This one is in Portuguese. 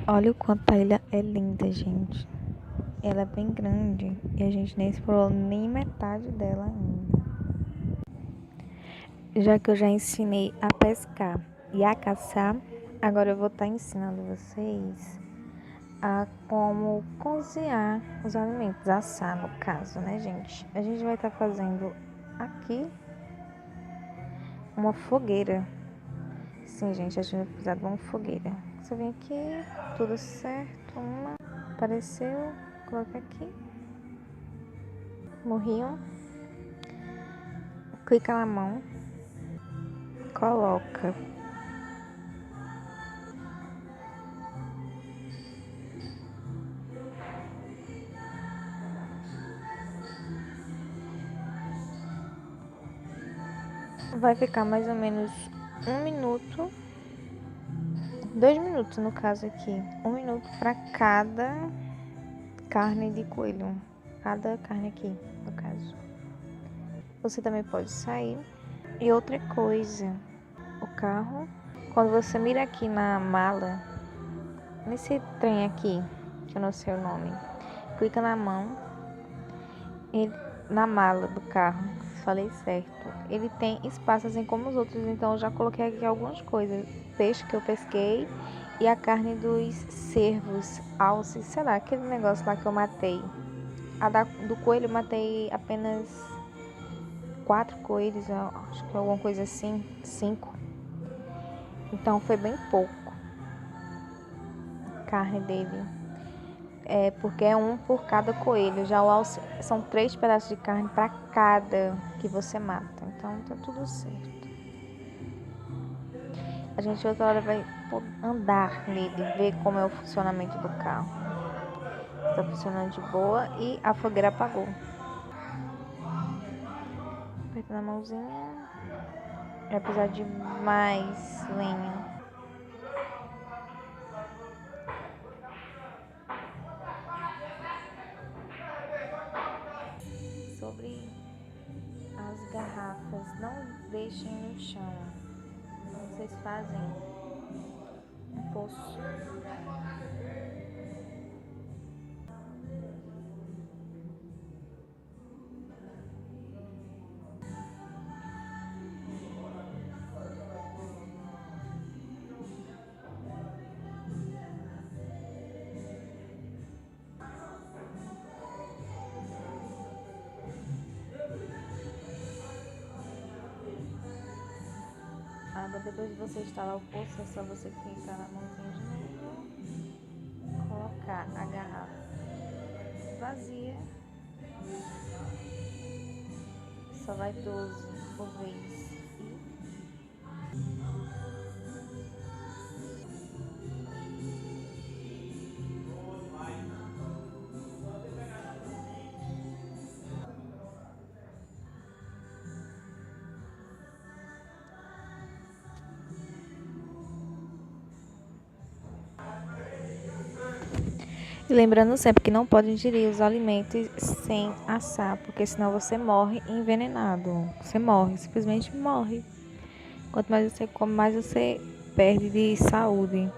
Olha o quanto a ilha é linda, gente. Ela é bem grande e a gente nem explorou nem metade dela ainda. Já que eu já ensinei a pescar e a caçar, agora eu vou estar ensinando vocês a como cozinhar os alimentos, assar no caso, né, gente? A gente vai estar fazendo aqui uma fogueira. Sim, gente, a gente vai precisar de uma fogueira. Você vem aqui, tudo certo, apareceu, coloca aqui, morrinho, clica na mão, coloca. Vai ficar mais ou menos 1 minuto, 2 minutos no caso aqui, 1 minuto para cada carne de coelho, cada carne aqui no caso. Você também pode sair. E outra coisa, o carro, quando você mira aqui na mala, nesse trem aqui, que eu não sei o nome, clica na mão, na mala do carro, falei certo. Ele tem espaço assim como os outros, então eu já coloquei aqui algumas coisas. Peixe que eu pesquei e a carne dos cervos, alces, sei lá, aquele negócio lá que eu matei. Do coelho eu matei apenas 4 coelhos, acho que alguma coisa assim, 5. Então foi bem pouco a carne dele. Porque é um por cada coelho. Já o alce são 3 pedaços de carne para cada que você mata. Então tá tudo certo. A gente outra hora vai andar nele, ver como é o funcionamento do carro. Está funcionando de boa e a fogueira apagou. Apertando a mãozinha. Vai precisar de mais lenha. Sobre as garrafas, não deixem no chão. Vocês fazem um poço. Depois de você instalar o poço, é só você clicar na mãozinha de novo, colocar a garrafa vazia, só vai 12 por vez. E lembrando sempre que não pode ingerir os alimentos sem assar, porque senão você morre envenenado. Você morre, simplesmente morre. Quanto mais você come, mais você perde de saúde.